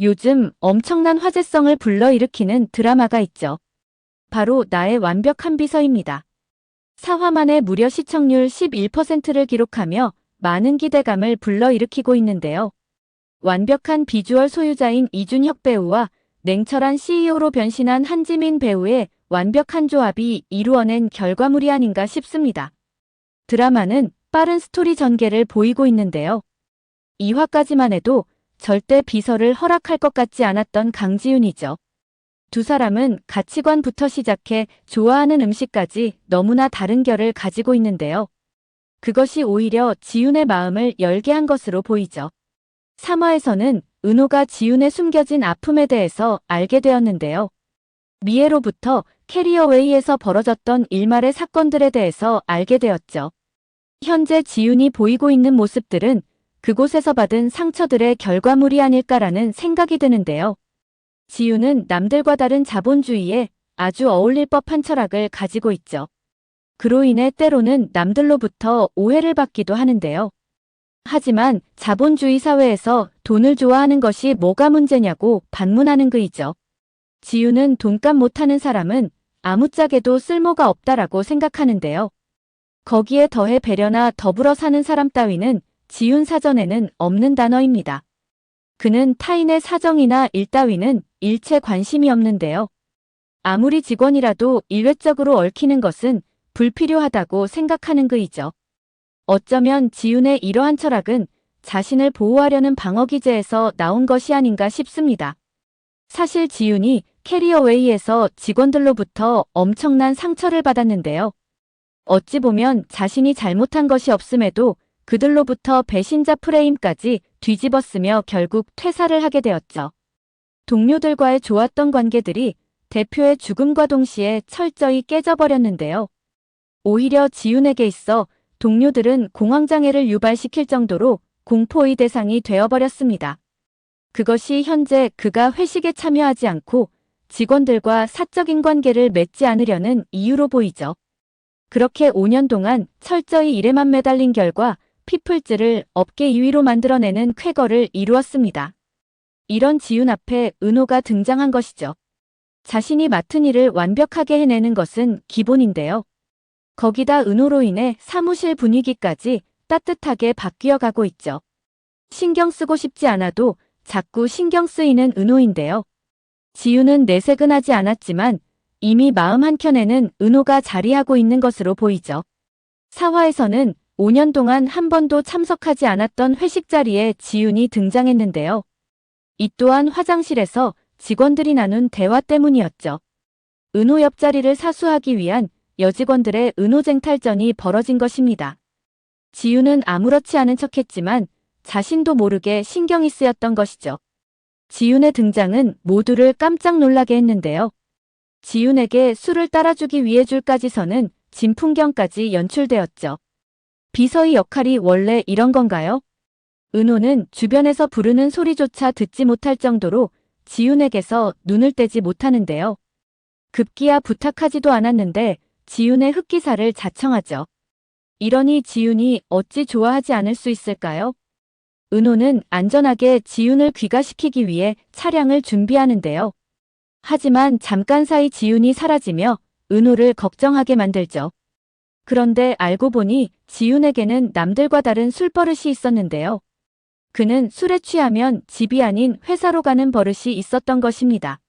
요즘 엄청난 화제성을 불러일으키는 드라마가 있죠. 바로 나의 완벽한 비서입니다. 4화 만에 무려 시청률 11%를 기록하며 많은 기대감을 불러일으키고 있는데요. 완벽한 비주얼 소유자인 이준혁 배우와 냉철한 CEO로 변신한 한지민 배우의 완벽한 조합이 이루어낸 결과물이 아닌가 싶습니다. 드라마는 빠른 스토리 전개를 보이고 있는데요. 2화까지만 해도 절대 비서를 허락할 것 같지 않았던 강지윤이죠. 두 사람은 가치관부터 시작해 좋아하는 음식까지 너무나 다른 결을 가지고 있는데요. 그것이 오히려 지윤의 마음을 열게 한 것으로 보이죠. 3화에서는 은호가 지윤의 숨겨진 아픔에 대해서 알게 되었는데요. 미애로부터 캐리어웨이에서 벌어졌던 일말의 사건들에 대해서 알게 되었죠. 현재 지윤이 보이고 있는 모습들은 그곳에서 받은 상처들의 결과물이 아닐까라는 생각이 드는데요. 지윤은 남들과 다른 자본주의에 아주 어울릴 법한 철학을 가지고 있죠. 그로 인해 때로는 남들로부터 오해를 받기도 하는데요. 하지만 자본주의 사회에서 돈을 좋아하는 것이 뭐가 문제냐고 반문하는 그이죠. 지윤은 돈값 못하는 사람은 아무짝에도 쓸모가 없다라고 생각하는데요. 거기에 더해 배려나 더불어 사는 사람 따위는 지윤 사전에는 없는 단어입니다. 그는 타인의 사정이나 일 따위는 일체 관심이 없는데요. 아무리 직원이라도 일회적으로 얽히는 것은 불필요하다고 생각하는 그이죠. 어쩌면 지윤의 이러한 철학은 자신을 보호하려는 방어기제에서 나온 것이 아닌가 싶습니다. 사실 지윤이 캐리어웨이에서 직원들로부터 엄청난 상처를 받았는데요. 어찌 보면 자신이 잘못한 것이 없음에도 그들로부터 배신자 프레임까지 뒤집었으며 결국 퇴사를 하게 되었죠. 동료들과의 좋았던 관계들이 대표의 죽음과 동시에 철저히 깨져버렸는데요. 오히려 지윤에게 있어 동료들은 공황장애를 유발시킬 정도로 공포의 대상이 되어버렸습니다. 그것이 현재 그가 회식에 참여하지 않고 직원들과 사적인 관계를 맺지 않으려는 이유로 보이죠. 그렇게 5년 동안 철저히 일에만 매달린 결과 피플즈를 업계 2위로 만들어내는 쾌거를 이루었습니다. 이런 지윤 앞에 은호가 등장한 것이죠. 자신이 맡은 일을 완벽하게 해내는 것은 기본인데요. 거기다 은호로 인해 사무실 분위기까지 따뜻하게 바뀌어 가고 있죠. 신경 쓰고 싶지 않아도 자꾸 신경 쓰이는 은호인데요. 지윤은 내색은 하지 않았지만 이미 마음 한켠에는 은호가 자리하고 있는 것으로 보이죠. 4화에서는 5년 동안 한 번도 참석하지 않았던 회식 자리에 지윤이 등장했는데요. 이 또한 화장실에서 직원들이 나눈 대화 때문이었죠. 은호 옆자리를 사수하기 위한 여직원들의 은호쟁탈전이 벌어진 것입니다. 지윤은 아무렇지 않은 척했지만 자신도 모르게 신경이 쓰였던 것이죠. 지윤의 등장은 모두를 깜짝 놀라게 했는데요. 지윤에게 술을 따라주기 위해 줄까지 서는 진풍경까지 연출되었죠. 비서의 역할이 원래 이런 건가요? 은호는 주변에서 부르는 소리조차 듣지 못할 정도로 지윤에게서 눈을 떼지 못하는데요. 급기야 부탁하지도 않았는데 지윤의 흑기사를 자청하죠. 이러니 지윤이 어찌 좋아하지 않을 수 있을까요? 은호는 안전하게 지윤을 귀가시키기 위해 차량을 준비하는데요. 하지만 잠깐 사이 지윤이 사라지며 은호를 걱정하게 만들죠. 그런데 알고 보니 지윤에게는 남들과 다른 술버릇이 있었는데요. 그는 술에 취하면 집이 아닌 회사로 가는 버릇이 있었던 것입니다.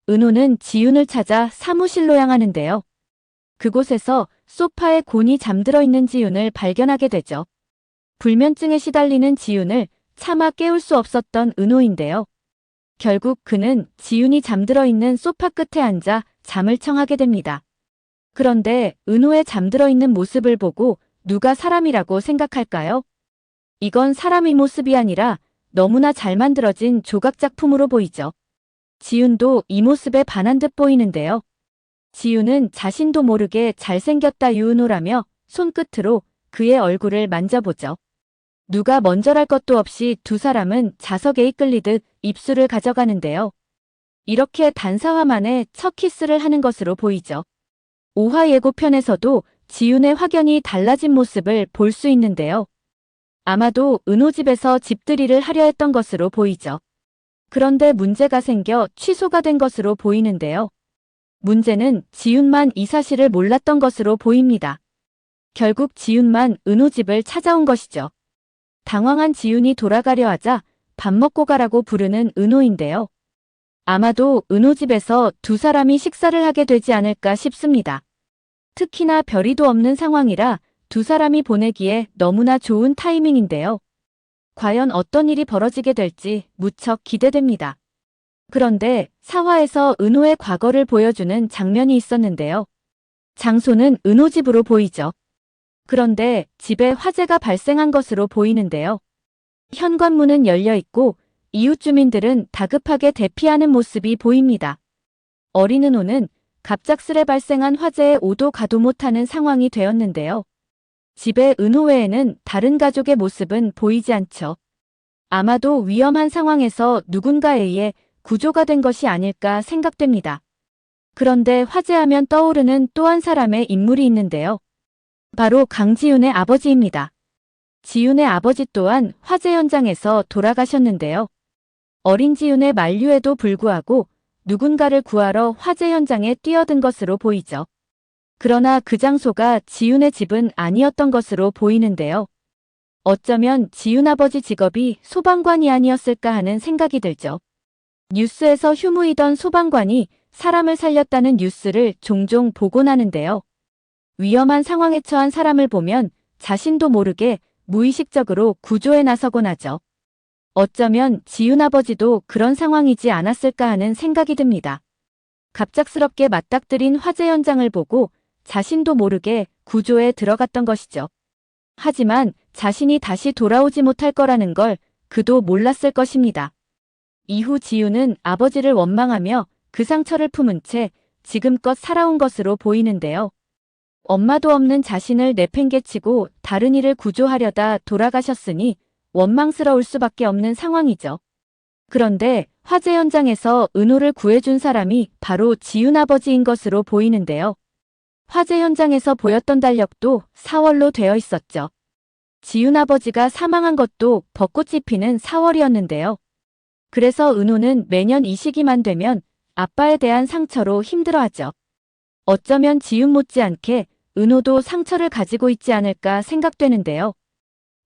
은호는 지윤을 찾아 사무실로 향하는데요. 그곳에서 소파에 곤히 잠들어 있는 지윤을 발견하게 되죠. 불면증에 시달리는 지윤을 차마 깨울 수 없었던 은호인데요. 결국 그는 지윤이 잠들어 있는 소파 끝에 앉아 잠을 청하게 됩니다. 그런데 은호의 잠들어 있는 모습을 보고 누가 사람이라고 생각할까요? 이건 사람의 모습이 아니라 너무나 잘 만들어진 조각작품으로 보이죠. 지윤도 이 모습에 반한 듯 보이는데요. 지윤은 자신도 모르게 잘생겼다 유은호라며 손끝으로 그의 얼굴을 만져보죠. 누가 먼저랄 것도 없이 두 사람은 자석에 이끌리듯 입술을 가져가는데요. 이렇게 단사화 만에 첫 키스를 하는 것으로 보이죠. 5화 예고편에서도 지윤의 확연히 달라진 모습을 볼 수 있는데요. 아마도 은호 집에서 집들이를 하려 했던 것으로 보이죠. 그런데 문제가 생겨 취소가 된 것으로 보이는데요. 문제는 지윤만 이 사실을 몰랐던 것으로 보입니다. 결국 지윤만 은호 집을 찾아온 것이죠. 당황한 지윤이 돌아가려 하자 밥 먹고 가라고 부르는 은호인데요. 아마도 은호 집에서 두 사람이 식사를 하게 되지 않을까 싶습니다. 특히나 별이도 없는 상황이라 두 사람이 보내기에 너무나 좋은 타이밍인데요. 과연 어떤 일이 벌어지게 될지 무척 기대됩니다. 그런데 사화에서 은호의 과거를 보여주는 장면이 있었는데요. 장소는 은호 집으로 보이죠. 그런데 집에 화재가 발생한 것으로 보이는데요. 현관문은 열려 있고 이웃 주민들은 다급하게 대피하는 모습이 보입니다. 어린 은호는 갑작스레 발생한 화재에 오도 가도 못하는 상황이 되었는데요. 집에 은호 외에는 다른 가족의 모습은 보이지 않죠. 아마도 위험한 상황에서 누군가에 의해 구조가 된 것이 아닐까 생각됩니다. 그런데 화재하면 떠오르는 또 한 사람의 인물이 있는데요. 바로 강지윤의 아버지입니다. 지윤의 아버지 또한 화재 현장에서 돌아가셨는데요. 어린 지윤의 만류에도 불구하고 누군가를 구하러 화재 현장에 뛰어든 것으로 보이죠. 그러나 그 장소가 지윤의 집은 아니었던 것으로 보이는데요. 어쩌면 지윤 아버지 직업이 소방관이 아니었을까 하는 생각이 들죠. 뉴스에서 휴무이던 소방관이 사람을 살렸다는 뉴스를 종종 보곤 하는데요. 위험한 상황에 처한 사람을 보면 자신도 모르게 무의식적으로 구조에 나서곤 하죠. 어쩌면 지윤 아버지도 그런 상황이지 않았을까 하는 생각이 듭니다. 갑작스럽게 맞닥뜨린 화재 현장을 보고 자신도 모르게 구조에 들어갔던 것이죠. 하지만 자신이 다시 돌아오지 못할 거라는 걸 그도 몰랐을 것입니다. 이후 지윤은 아버지를 원망하며 그 상처를 품은 채 지금껏 살아온 것으로 보이는데요. 엄마도 없는 자신을 내팽개치고 다른 이를 구조하려다 돌아가셨으니 원망스러울 수밖에 없는 상황이죠. 그런데 화재 현장에서 은호를 구해준 사람이 바로 지윤 아버지인 것으로 보이는데요. 화재 현장에서 보였던 달력도 4월로 되어 있었죠. 지윤 아버지가 사망한 것도 벚꽃이 피는 4월이었는데요. 그래서 은호는 매년 이 시기만 되면 아빠에 대한 상처로 힘들어하죠. 어쩌면 지윤 못지않게 은호도 상처를 가지고 있지 않을까 생각되는데요.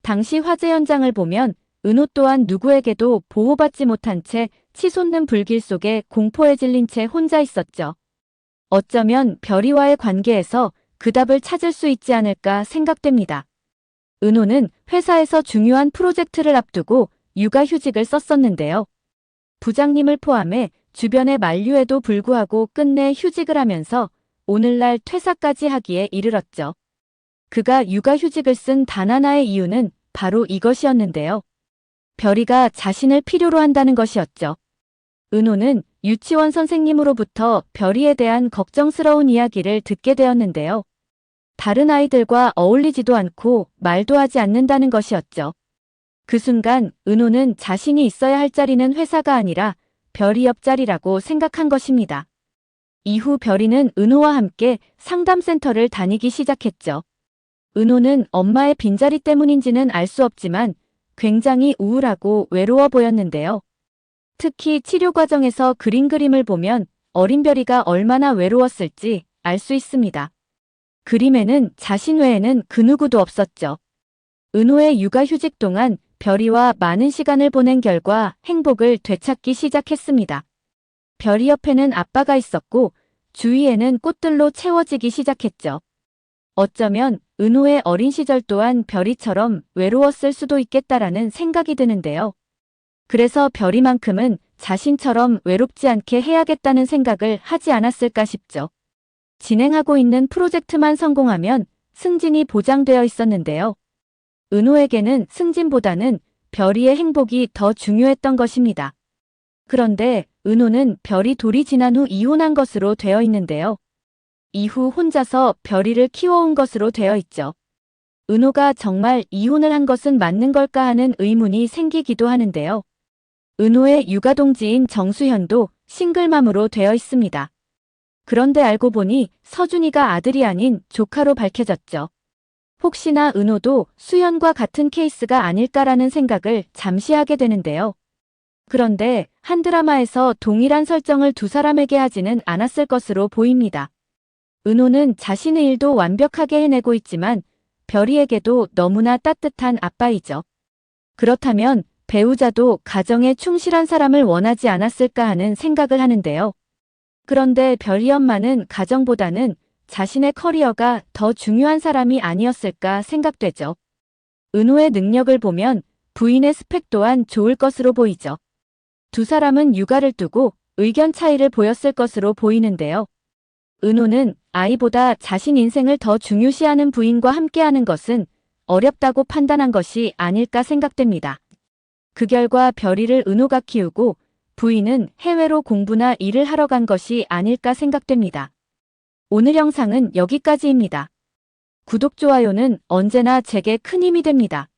당시 화재 현장을 보면 은호 또한 누구에게도 보호받지 못한 채 치솟는 불길 속에 공포에 질린 채 혼자 있었죠. 어쩌면 별이와의 관계에서 그 답을 찾을 수 있지 않을까 생각됩니다. 은호는 회사에서 중요한 프로젝트를 앞두고 육아휴직을 썼었는데요. 부장님을 포함해 주변의 만류에도 불구하고 끝내 휴직을 하면서 오늘날 퇴사까지 하기에 이르렀죠. 그가 육아휴직을 쓴 단 하나의 이유는 바로 이것이었는데요. 별이가 자신을 필요로 한다는 것이었죠. 은호는 유치원 선생님으로부터 별이에 대한 걱정스러운 이야기를 듣게 되었는데요. 다른 아이들과 어울리지도 않고 말도 하지 않는다는 것이었죠. 그 순간 은호는 자신이 있어야 할 자리는 회사가 아니라 별이 옆자리라고 생각한 것입니다. 이후 별이는 은호와 함께 상담센터를 다니기 시작했죠. 은호는 엄마의 빈자리 때문인지는 알 수 없지만 굉장히 우울하고 외로워 보였는데요. 특히 치료 과정에서 그린 그림을 보면 어린 별이가 얼마나 외로웠을지 알 수 있습니다. 그림에는 자신 외에는 그 누구도 없었죠. 은호의 육아휴직 동안 별이와 많은 시간을 보낸 결과 행복을 되찾기 시작했습니다. 별이 옆에는 아빠가 있었고 주위에는 꽃들로 채워지기 시작했죠. 어쩌면 은호의 어린 시절 또한 별이처럼 외로웠을 수도 있겠다라는 생각이 드는데요. 그래서 별이만큼은 자신처럼 외롭지 않게 해야겠다는 생각을 하지 않았을까 싶죠. 진행하고 있는 프로젝트만 성공하면 승진이 보장되어 있었는데요. 은호에게는 승진보다는 별이의 행복이 더 중요했던 것입니다. 그런데 은호는 별이 돌이 지난 후 이혼한 것으로 되어 있는데요. 이후 혼자서 별이를 키워온 것으로 되어 있죠. 은호가 정말 이혼을 한 것은 맞는 걸까 하는 의문이 생기기도 하는데요. 은호의 육아동지인 정수현도 싱글맘으로 되어 있습니다. 그런데 알고 보니 서준이가 아들이 아닌 조카로 밝혀졌죠. 혹시나 은호도 수현과 같은 케이스가 아닐까라는 생각을 잠시 하게 되는데요. 그런데 한 드라마에서 동일한 설정을 두 사람에게 하지는 않았을 것으로 보입니다. 은호는 자신의 일도 완벽하게 해내고 있지만 별이에게도 너무나 따뜻한 아빠이죠. 그렇다면 배우자도 가정에 충실한 사람을 원하지 않았을까 하는 생각을 하는데요. 그런데 별이 엄마는 가정보다는 자신의 커리어가 더 중요한 사람이 아니었을까 생각되죠. 은호의 능력을 보면 부인의 스펙 또한 좋을 것으로 보이죠. 두 사람은 육아를 두고 의견 차이를 보였을 것으로 보이는데요. 은호는 아이보다 자신 인생을 더 중요시하는 부인과 함께하는 것은 어렵다고 판단한 것이 아닐까 생각됩니다. 그 결과 별이를 은호가 키우고 부인은 해외로 공부나 일을 하러 간 것이 아닐까 생각됩니다. 오늘 영상은 여기까지입니다. 구독, 좋아요는 언제나 제게 큰 힘이 됩니다.